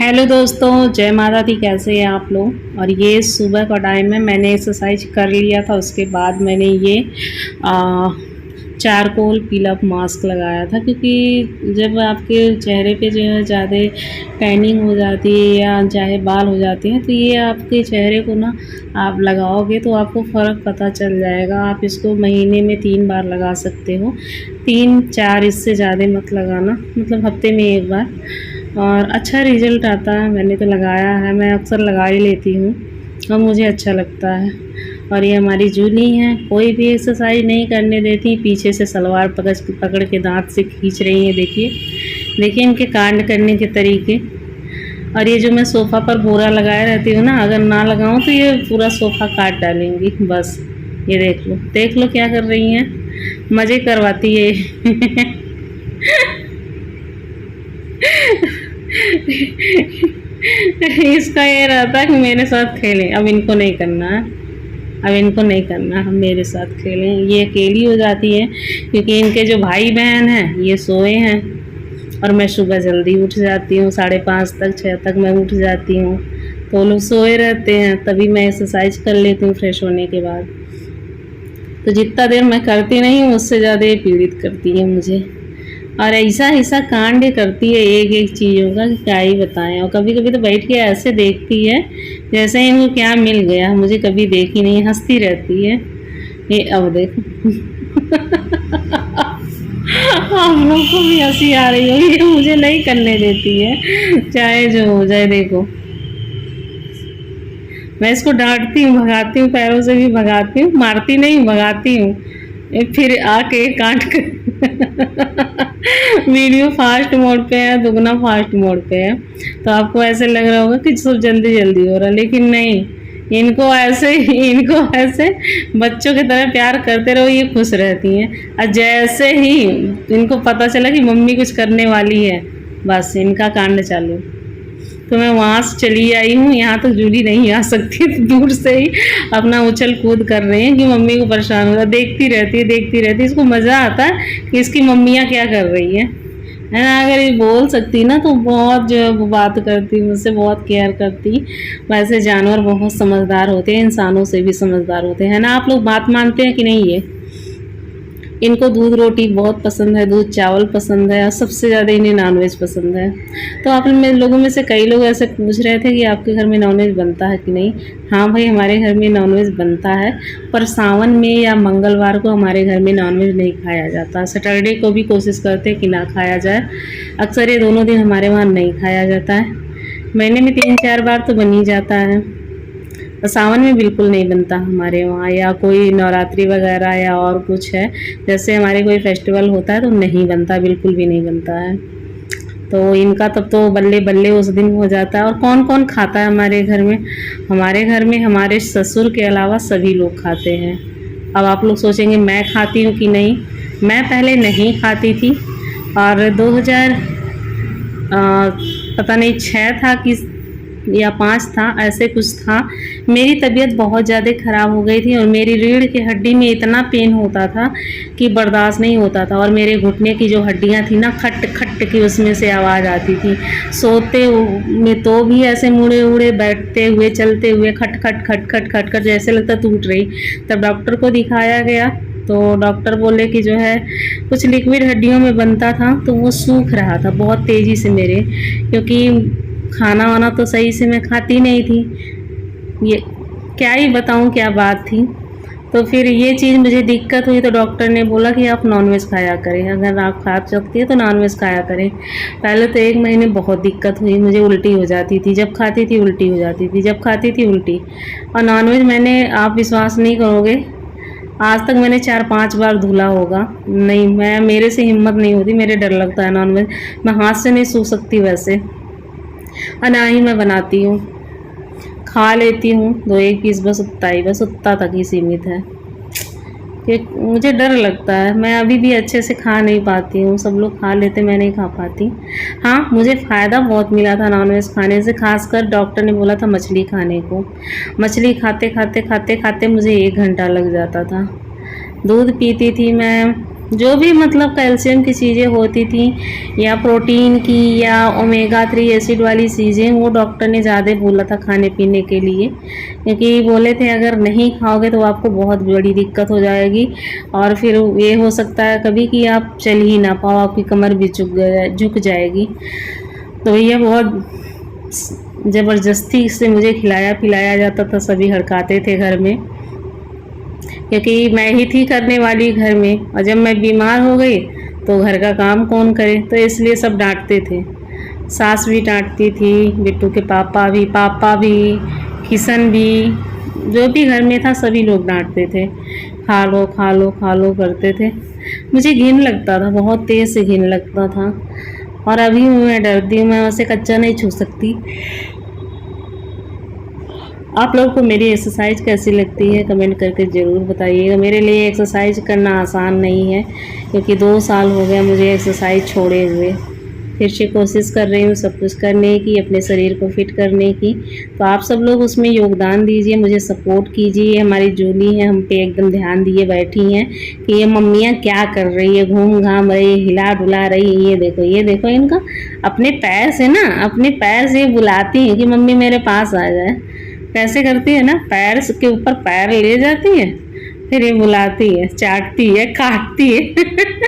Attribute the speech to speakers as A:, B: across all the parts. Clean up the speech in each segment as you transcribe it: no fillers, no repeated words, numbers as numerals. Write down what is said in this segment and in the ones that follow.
A: Hello दोस्तों, जय माता दी। कैसे हैं आप लोग। और ये सुबह का टाइम है। मैंने एक्सरसाइज कर लिया था, उसके बाद मैंने ये चारकोल पीलअप मास्क लगाया था, क्योंकि जब आपके चेहरे पे जो है ज़्यादा टैनिंग हो जाती है या चाहे बाल हो जाते हैं, तो ये आपके चेहरे को ना आप लगाओगे तो आपको फ़र्क पता चल जाएगा। आप इसको महीने में 3 बार लगा सकते हो, 3-4, इससे ज़्यादा मत लगाना, मतलब हफ्ते में 1 बार। और अच्छा रिज़ल्ट आता है। मैंने तो लगाया है, मैं अक्सर लगा ही लेती हूँ और मुझे अच्छा लगता है। और ये हमारी जूली हैं, कोई भी एक्सरसाइज नहीं करने देती, पीछे से सलवार पकड़ के दांत से खींच रही हैं। देखिए देखिए इनके कांड करने के तरीके। और ये जो मैं सोफ़ा पर बोरा लगाए रहती हूँ ना, अगर ना लगाऊँ तो ये पूरा सोफ़ा काट डालेंगी। बस ये देख लो क्या कर रही हैं, मज़े करवाती है। इसका ये रहता है कि मेरे साथ खेलें। अब इनको नहीं करना है, अब इनको नहीं करना, हम मेरे साथ खेलें। ये अकेली हो जाती है क्योंकि इनके जो भाई बहन हैं ये सोए हैं और मैं सुबह जल्दी उठ जाती हूँ, 5:30 तक 6 तक मैं उठ जाती हूँ, तो वो लोग सोए रहते हैं। तभी मैं एक्सरसाइज कर लेती हूँ फ्रेश होने के बाद। तो जितना देर मैं करती नहीं हूँ उससे ज़्यादा ये पीड़ित करती है मुझे। और ऐसा ऐसा कांड करती है एक एक चीज़ों का कि क्या ही बताएं। और कभी कभी तो बैठ के ऐसे देखती है जैसे इनको क्या मिल गया, मुझे कभी देखी नहीं, हंसती रहती है। ये अब देखो। हम लोग को भी हंसी आ रही है, ये मुझे नहीं करने देती है, चाहे जो हो जाए। देखो मैं इसको डांटती हूँ, भगाती हूँ, पैरों से भी भगाती हूँ, मारती नहीं भगाती हूँ, फिर आके काट कर। वीडियो फास्ट मोड पे है, दुगना फास्ट मोड पे है, तो आपको ऐसे लग रहा होगा कि सब जल्दी जल्दी हो रहा है, लेकिन नहीं। इनको ऐसे बच्चों की तरह प्यार करते रहो, ये खुश रहती हैं। और जैसे ही इनको पता चला कि मम्मी कुछ करने वाली है, बस इनका कांड चालू। तो मैं वहाँ से चली आई हूँ, यहाँ तक जूली नहीं आ सकती, तो दूर से ही अपना उछल कूद कर रहे हैं कि मम्मी को परेशान हो रहा। देखती रहती है। इसको मज़ा आता है कि इसकी मम्मियाँ क्या कर रही है ना। अगर ये बोल सकती ना तो बहुत जो है वो बात करती, मुझसे बहुत केयर करती। वैसे जानवर बहुत समझदार होते हैं, इंसानों से भी समझदार होते हैं ना। आप लोग बात मानते हैं कि नहीं। ये इनको दूध रोटी बहुत पसंद है, दूध चावल पसंद है, और सबसे ज़्यादा इन्हें नॉनवेज पसंद है। तो आप लोगों में से कई लोग ऐसे पूछ रहे थे कि आपके घर में नॉनवेज बनता है कि नहीं। हाँ भाई, हमारे घर में नॉनवेज बनता है, पर सावन में या मंगलवार को हमारे घर में नॉनवेज नहीं खाया जाता। सैटरडे को भी कोशिश करते हैं कि ना खाया जाए। अक्सर ये दोनों दिन हमारे वहाँ नहीं खाया जाता है। महीने में 3-4 बार तो बन ही जाता है। और सावन में बिल्कुल नहीं बनता हमारे वहाँ, या कोई नवरात्रि वगैरह या और कुछ है, जैसे हमारे कोई फेस्टिवल होता है तो नहीं बनता, बिल्कुल भी नहीं बनता है। तो इनका तब तो बल्ले बल्ले उस दिन हो जाता है। और कौन कौन खाता है हमारे घर में। हमारे घर में हमारे ससुर के अलावा सभी लोग खाते हैं। अब आप लोग सोचेंगे मैं खाती हूँ कि नहीं। मैं पहले नहीं खाती थी, और 2000 पता नहीं 6 था कि या 5 था, ऐसे कुछ था, मेरी तबीयत बहुत ज़्यादा ख़राब हो गई थी और मेरी रीढ़ की हड्डी में इतना पेन होता था कि बर्दाश्त नहीं होता था। और मेरे घुटने की जो हड्डियां थी ना, खट खट की उसमें से आवाज़ आती थी। सोते में तो भी ऐसे मुड़े उड़े, बैठते हुए चलते हुए खट खट खट खट खट खट जैसे लगता टूट रही। तब डॉक्टर को दिखाया गया तो डॉक्टर बोले कि जो है कुछ लिक्विड हड्डियों में बनता था, तो वो सूख रहा था बहुत तेज़ी से मेरे, क्योंकि खाना वाना तो सही से मैं खाती नहीं थी। ये क्या ही बताऊं क्या बात थी। तो फिर ये चीज़ मुझे दिक्कत हुई, तो डॉक्टर ने बोला कि आप नॉनवेज खाया करें, अगर आप खा सकती है तो नॉनवेज खाया करें। पहले तो 1 महीने बहुत दिक्कत हुई, मुझे उल्टी हो जाती थी, जब खाती थी उल्टी हो जाती थी, जब खाती थी उल्टी। और नॉनवेज मैंने, आप विश्वास नहीं करोगे, आज तक मैंने 4-5 बार धुला होगा। नहीं, मेरे से हिम्मत नहीं होती, मेरे डर लगता है नॉनवेज, मैं हाथ से नहीं सूख सकती वैसे। और ना ही मैं बनाती हूँ, खा लेती हूँ 2-1 पीस, बस उतना तक ही सीमित है कि मुझे डर लगता है। मैं अभी भी अच्छे से खा नहीं पाती हूँ, सब लोग खा लेते, मैं नहीं खा पाती। हाँ, मुझे फ़ायदा बहुत मिला था नॉनवेज खाने से, खासकर डॉक्टर ने बोला था मछली खाने को। मछली खाते खाते खाते खाते मुझे 1 घंटा लग जाता था। दूध पीती थी मैं जो भी मतलब कैल्शियम की चीज़ें होती थी या प्रोटीन की या ओमेगा 3 एसिड वाली चीज़ें, वो डॉक्टर ने ज़्यादा बोला था खाने पीने के लिए, क्योंकि बोले थे अगर नहीं खाओगे तो आपको बहुत बड़ी दिक्कत हो जाएगी और फिर ये हो सकता है कभी कि आप चल ही ना पाओ, आपकी कमर भी झुक जाएगी। तो भैया बहुत ज़बरदस्ती से मुझे खिलाया पिलाया जाता था, सभी हड़काते थे घर में, क्योंकि मैं ही थी करने वाली घर में, और जब मैं बीमार हो गई तो घर का काम कौन करे, तो इसलिए सब डांटते थे। सास भी डांटती थी, बिट्टू के पापा भी, किशन भी, जो भी घर में था सभी लोग डांटते थे, खा लो खा लो खा लो करते थे। मुझे घिन लगता था, बहुत तेज़ से घिन लगता था, और अभी मैं डरती हूँ, मैं वैसे कच्चा नहीं छू सकती। आप लोगों को मेरी एक्सरसाइज कैसी लगती है कमेंट करके ज़रूर बताइएगा। मेरे लिए एक्सरसाइज करना आसान नहीं है, क्योंकि 2 साल हो गया मुझे एक्सरसाइज छोड़े हुए। फिर से कोशिश कर रही हूँ सब कुछ करने की, अपने शरीर को फिट करने की। तो आप सब लोग उसमें योगदान दीजिए, मुझे सपोर्ट कीजिए। हमारी जूली है, हम पे एकदम ध्यान दिए बैठी हैं कि ये मम्मियाँ क्या कर रही है, घूम घाम रही, हिला डुला रही। ये देखो इनका अपने पैर से ना, अपने पैर से बुलाती हैं कि मम्मी मेरे पास आ जाए। कैसे करती है ना, पैर के ऊपर पैर ले जाती है, फिर ये बुलाती है, चाटती है, काटती है।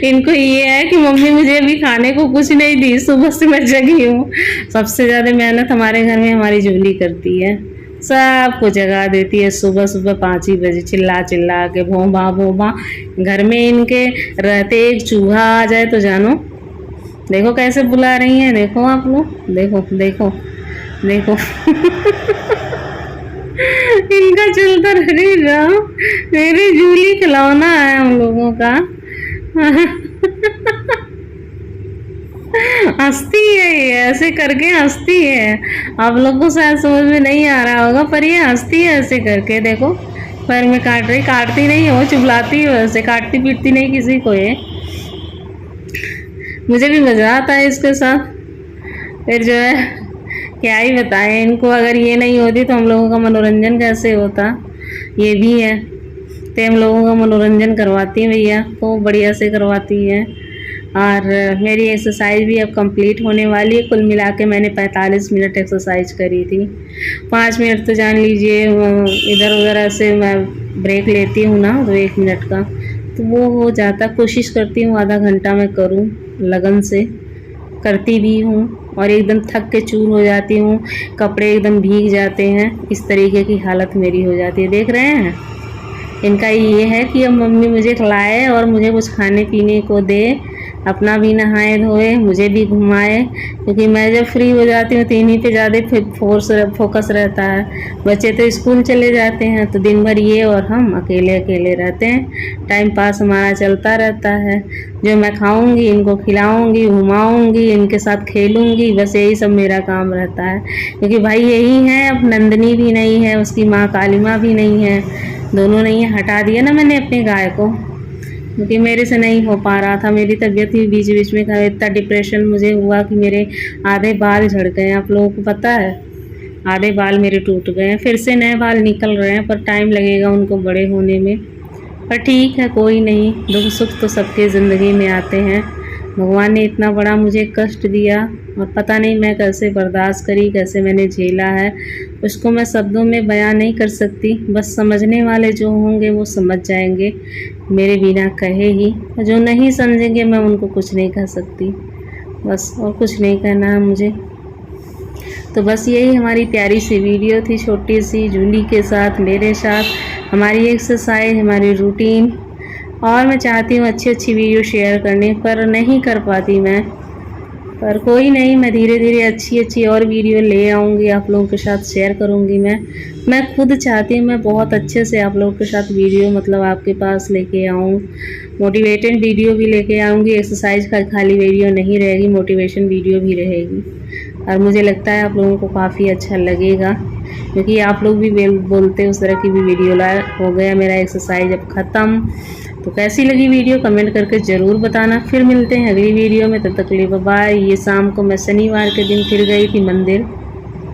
A: इनको ये है कि मम्मी मुझे अभी खाने को कुछ नहीं दी, सुबह से मैं जगी हूँ। सबसे ज़्यादा मेहनत हमारे घर में हमारी जूली करती है, सबको जगा देती है सुबह सुबह 5 ही बजे, चिल्ला चिल्ला के भोंबा भोंबा। घर में इनके रहते एक चूहा आ जाए तो जानो, देखो कैसे बुला रही हैं, देखो आप लोग, देखो देखो देखो। इनका चलता रहेगा, मेरी जूली खिलौना है हम लोगों का। हंसती है ये, ऐसे करके हंसती है। आप लोग को शायद समझ में नहीं आ रहा होगा, पर ये हंसती है ऐसे करके। देखो पैर में काट रही, काटती नहीं है वो, चुभलाती है वैसे, काटती पीटती नहीं किसी को ये। मुझे भी मज़ा आता है इसके साथ। फिर जो है क्या ही बताएं इनको, अगर ये नहीं होती तो हम लोगों का मनोरंजन कैसे होता। ये भी है तो हम लोगों का मनोरंजन करवाती हैं भैया, तो बढ़िया से करवाती हैं। और मेरी एक्सरसाइज भी अब कंप्लीट होने वाली है। कुल मिला के मैंने 45 मिनट एक्सरसाइज करी थी। 5 मिनट तो जान लीजिए इधर उधर ऐसे मैं ब्रेक लेती हूँ ना, तो 1 मिनट का तो वो हो जाता। कोशिश करती हूँ आधा घंटा मैं करूँ, लगन से करती भी हूँ, और एकदम थक के चूर हो जाती हूँ, कपड़े एकदम भीग जाते हैं, इस तरीके की हालत मेरी हो जाती है। देख रहे हैं, इनका ये है कि अब मम्मी मुझे खिलाए और मुझे कुछ खाने पीने को दे, अपना भी नहाए धोए, मुझे भी घुमाए, क्योंकि मैं जब फ्री हो जाती हूँ तो इन्हीं पे ज़्यादा फोकस रहता है। बच्चे तो स्कूल चले जाते हैं तो दिन भर ये और हम अकेले अकेले रहते हैं, टाइम पास हमारा चलता रहता है। जो मैं खाऊंगी इनको खिलाऊंगी, घुमाऊंगी, इनके साथ खेलूंगी, बस यही सब मेरा काम रहता है। क्योंकि भाई यही है, अब नंदनी भी नहीं है, उसकी माँ काली माँ भी नहीं है, दोनों नहीं है, हटा दिया ना मैंने अपने गाय को, क्योंकि मेरे से नहीं हो पा रहा था। मेरी तबीयत ही बीच बीच में इतना डिप्रेशन मुझे हुआ कि मेरे आधे बाल झड़ गए। आप लोगों को पता है, आधे बाल मेरे टूट गए हैं, फिर से नए बाल निकल रहे हैं, पर टाइम लगेगा उनको बड़े होने में। पर ठीक है, कोई नहीं, दुख सुख तो सबके ज़िंदगी में आते हैं। भगवान ने इतना बड़ा मुझे कष्ट दिया और पता नहीं मैं कैसे बर्दाश्त करी, कैसे मैंने झेला है, उसको मैं शब्दों में बयां नहीं कर सकती। बस समझने वाले जो होंगे वो समझ जाएंगे मेरे बिना कहे ही, जो नहीं समझेंगे मैं उनको कुछ नहीं कह सकती, बस और कुछ नहीं कहना है मुझे। तो बस यही हमारी प्यारी सी वीडियो थी, छोटी सी, जूली के साथ, मेरे साथ, हमारी एक्सरसाइज, हमारी रूटीन। और मैं चाहती हूँ अच्छी अच्छी वीडियो शेयर करने, पर नहीं कर पाती मैं, पर कोई नहीं, मैं धीरे धीरे अच्छी अच्छी और वीडियो ले आऊँगी, आप लोगों के साथ शेयर करूँगी। मैं खुद चाहती हूँ मैं बहुत अच्छे से आप लोगों के साथ वीडियो मतलब आपके पास लेके आऊँ, मोटिवेटेड वीडियो भी लेके आऊँगी। एक्सरसाइज का खाली वीडियो नहीं रहेगी, मोटिवेशन वीडियो भी रहेगी, और मुझे लगता है आप लोगों को काफ़ी अच्छा लगेगा, क्योंकि आप लोग भी बोलते उस तरह की भी वीडियो हो गया मेरा एक्सरसाइज अब ख़त्म। तो कैसी लगी वीडियो कमेंट करके ज़रूर बताना। फिर मिलते हैं अगली वीडियो में, तब तक के लिए बाय। ये शाम को मैं शनिवार के दिन फिर गई थी मंदिर।